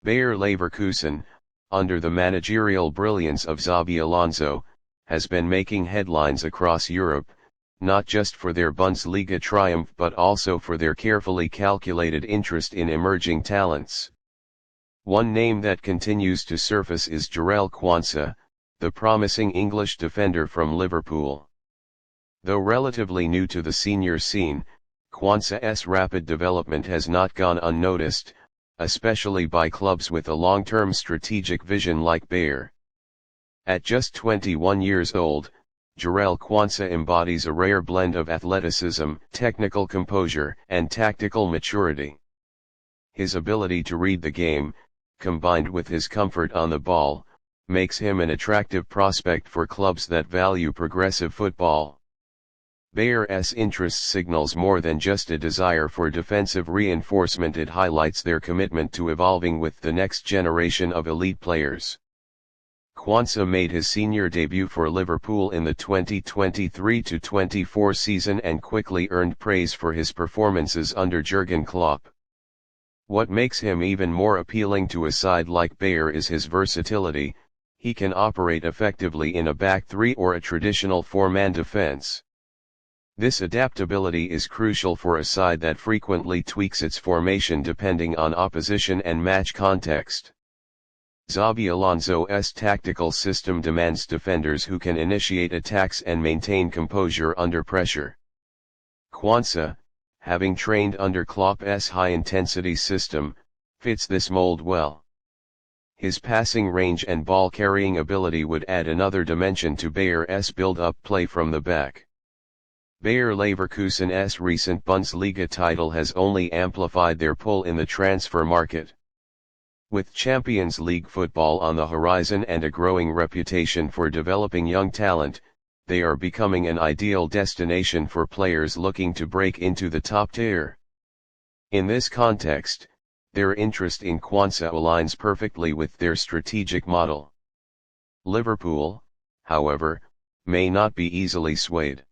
Bayer Leverkusen, under the managerial brilliance of Xabi Alonso, has been making headlines across Europe, not just for their Bundesliga triumph but also for their carefully calculated interest in emerging talents. One name that continues to surface is Jarell Quansah, the promising English defender from Liverpool. Though relatively new to the senior scene, Quansah's rapid development has not gone unnoticed, especially by clubs with a long-term strategic vision like Bayer. At just 21 years old, Jarell Quansah embodies a rare blend of athleticism, technical composure, and tactical maturity. His ability to read the game, combined with his comfort on the ball, makes him an attractive prospect for clubs that value progressive football. Bayer's interest signals more than just a desire for defensive reinforcement. It highlights their commitment to evolving with the next generation of elite players. Quansah made his senior debut for Liverpool in the 2023-24 season and quickly earned praise for his performances under Jurgen Klopp. What makes him even more appealing to a side like Bayer is his versatility. He can operate effectively in a back three or a traditional four-man defense. This adaptability is crucial for a side that frequently tweaks its formation depending on opposition and match context. Xabi Alonso's tactical system demands defenders who can initiate attacks and maintain composure under pressure. Quansah, having trained under Klopp's high-intensity system, fits this mold well. His passing range and ball-carrying ability would add another dimension to Bayer's build-up play from the back. Bayer Leverkusen's recent Bundesliga title has only amplified their pull in the transfer market. With Champions League football on the horizon and a growing reputation for developing young talent, they are becoming an ideal destination for players looking to break into the top tier. In this context, their interest in Quansah aligns perfectly with their strategic model. Liverpool, however, may not be easily swayed.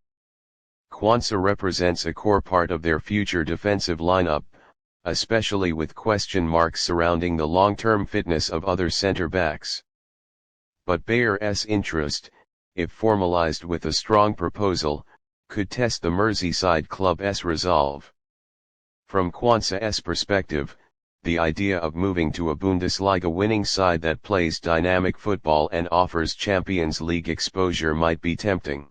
Quansah represents a core part of their future defensive lineup, especially with question marks surrounding the long-term fitness of other centre-backs. But Bayer's interest, if formalized with a strong proposal, could test the Merseyside club's resolve. From Quansah's perspective, the idea of moving to a Bundesliga winning side that plays dynamic football and offers Champions League exposure might be tempting.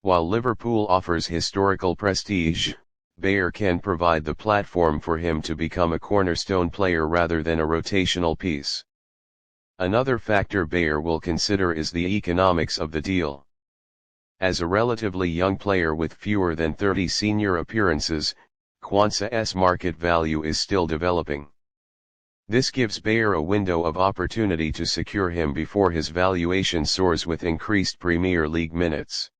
While Liverpool offers historical prestige, Bayer can provide the platform for him to become a cornerstone player rather than a rotational piece. Another factor Bayer will consider is the economics of the deal. As a relatively young player with fewer than 30 senior appearances, Quansah's market value is still developing. This gives Bayer a window of opportunity to secure him before his valuation soars with increased Premier League minutes.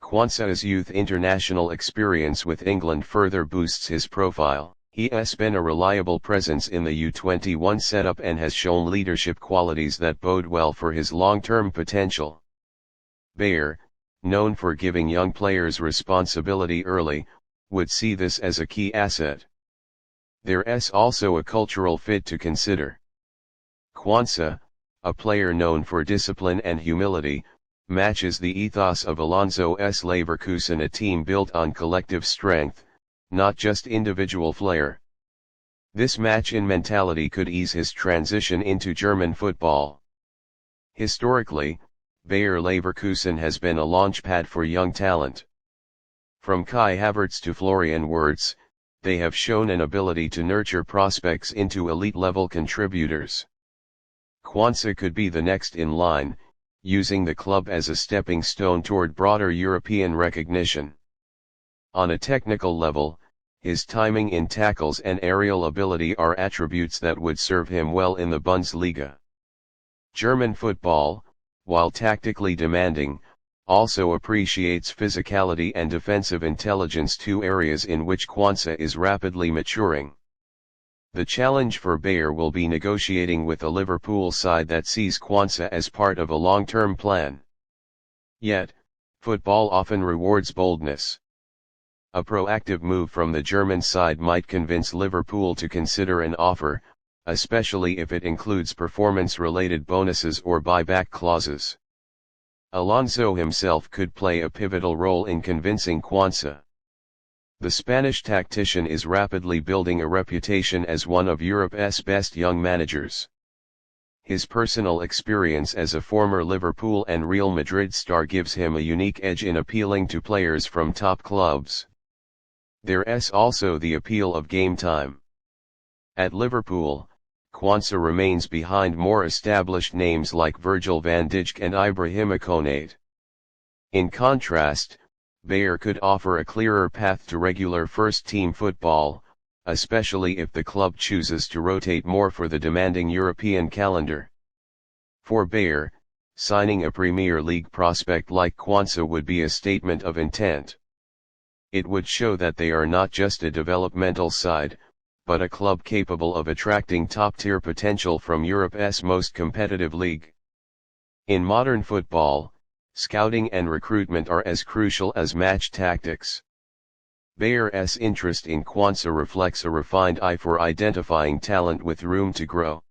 Quansah's youth international experience with England further boosts his profile. He has been a reliable presence in the U21 setup and has shown leadership qualities that bode well for his long-term potential. Bayer, known for giving young players responsibility early, would see this as a key asset. There's also a cultural fit to consider. Quansah, a player known for discipline and humility, matches the ethos of Alonso's Leverkusen, a team built on collective strength, not just individual flair. This match-in mentality could ease his transition into German football. Historically, Bayer Leverkusen has been a launchpad for young talent. From Kai Havertz to Florian Wirtz, they have shown an ability to nurture prospects into elite-level contributors. Quansah could be the next in line, using the club as a stepping stone toward broader European recognition. On a technical level, his timing in tackles and aerial ability are attributes that would serve him well in the Bundesliga. German football, while tactically demanding, also appreciates physicality and defensive intelligence, two areas in which Quansah is rapidly maturing. The challenge for Bayer will be negotiating with a Liverpool side that sees Quansah as part of a long-term plan. Yet, football often rewards boldness. A proactive move from the German side might convince Liverpool to consider an offer, especially if it includes performance-related bonuses or buyback clauses. Alonso himself could play a pivotal role in convincing Quansah. The Spanish tactician is rapidly building a reputation as one of Europe's best young managers. His personal experience as a former Liverpool and Real Madrid star gives him a unique edge in appealing to players from top clubs. There's also the appeal of game time. At Liverpool, Quansah remains behind more established names like Virgil van Dijk and Ibrahima Konate. In contrast, Bayer could offer a clearer path to regular first-team football, especially if the club chooses to rotate more for the demanding European calendar. For Bayer, signing a Premier League prospect like Quansah would be a statement of intent. It would show that they are not just a developmental side, but a club capable of attracting top-tier potential from Europe's most competitive league. In modern football, scouting and recruitment are as crucial as match tactics. Bayer's interest in Quansah reflects a refined eye for identifying talent with room to grow.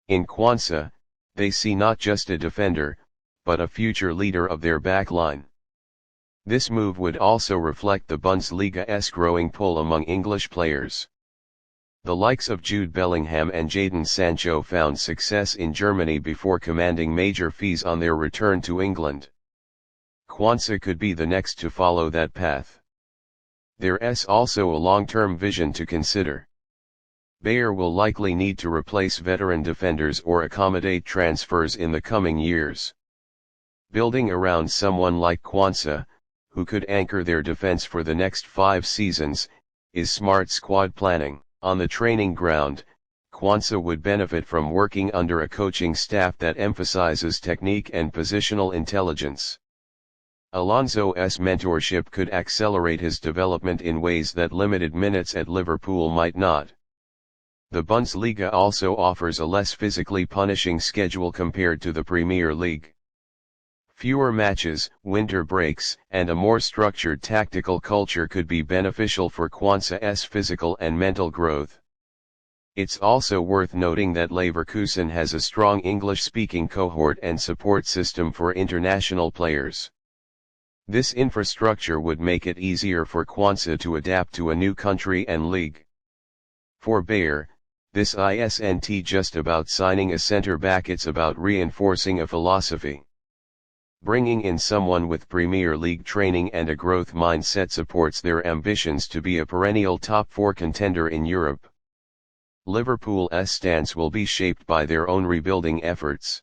In Quansah, they see not just a defender, but a future leader of their backline. This move would also reflect the Bundesliga's growing pull among English players. The likes of Jude Bellingham and Jadon Sancho found success in Germany before commanding major fees on their return to England. Quansah could be the next to follow that path. There's also a long-term vision to consider. Bayer will likely need to replace veteran defenders or accommodate transfers in the coming years. Building around someone like Quansah, who could anchor their defense for the next 5 seasons, is smart squad planning. On the training ground, Quansah would benefit from working under a coaching staff that emphasizes technique and positional intelligence. Alonso's mentorship could accelerate his development in ways that limited minutes at Liverpool might not. The Bundesliga also offers a less physically punishing schedule compared to the Premier League. Fewer matches, winter breaks, and a more structured tactical culture could be beneficial for Quansah's physical and mental growth. It's also worth noting that Leverkusen has a strong English-speaking cohort and support system for international players. This infrastructure would make it easier for Quansah to adapt to a new country and league. For Bayer, this isn't just about signing a centre-back, it's about reinforcing a philosophy. Bringing in someone with Premier League training and a growth mindset supports their ambitions to be a perennial top 4 contender in Europe. Liverpool's stance will be shaped by their own rebuilding efforts.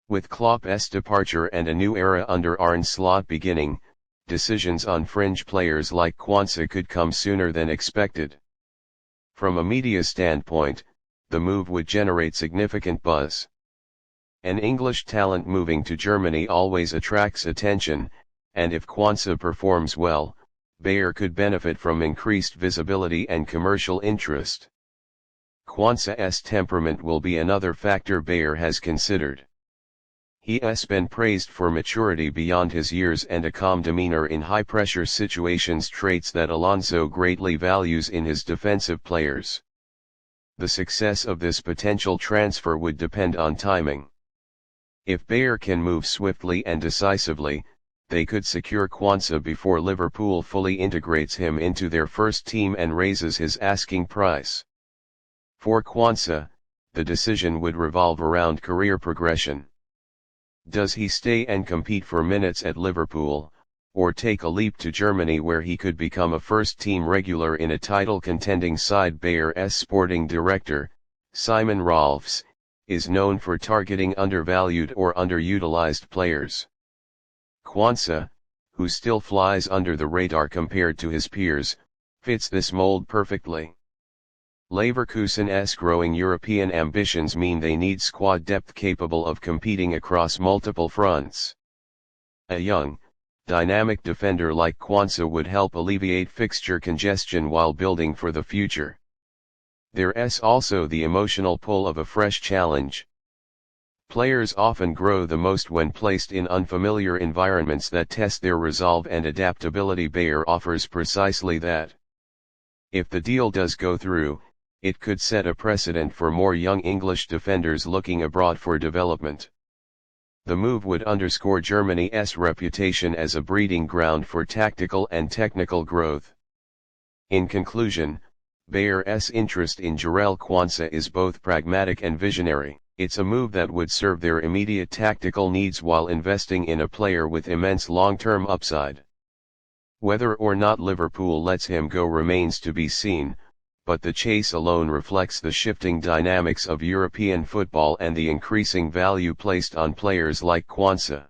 With Klopp's departure and a new era under Arne Slot beginning, decisions on fringe players like Quansah could come sooner than expected. From a media standpoint, the move would generate significant buzz. An English talent moving to Germany always attracts attention, and if Quansah performs well, Bayer could benefit from increased visibility and commercial interest. Quansah's temperament will be another factor Bayer has considered. He has been praised for maturity beyond his years and a calm demeanor in high-pressure situations, traits that Alonso greatly values in his defensive players. The success of this potential transfer would depend on timing. If Bayer can move swiftly and decisively, they could secure Quansah before Liverpool fully integrates him into their first team and raises his asking price. For Quansah, the decision would revolve around career progression. Does he stay and compete for minutes at Liverpool, or take a leap to Germany where he could become a first-team regular in a title-contending side? Bayer's sporting director, Simon Rolfs, is known for targeting undervalued or underutilized players. Quansah, who still flies under the radar compared to his peers, fits this mold perfectly. Leverkusen's growing European ambitions mean they need squad depth capable of competing across multiple fronts. A young, dynamic defender like Quansah would help alleviate fixture congestion while building for the future. There's also the emotional pull of a fresh challenge. Players often grow the most when placed in unfamiliar environments that test their resolve and adaptability. Bayer offers precisely that. If the deal does go through, It could set a precedent for more young English defenders looking abroad for development. The move would underscore Germany's reputation as a breeding ground for tactical and technical growth. In conclusion, Bayer's interest in Jarell Quansah is both pragmatic and visionary. It's a move that would serve their immediate tactical needs while investing in a player with immense long-term upside. Whether or not Liverpool lets him go remains to be seen, but the chase alone reflects the shifting dynamics of European football and the increasing value placed on players like Quansah.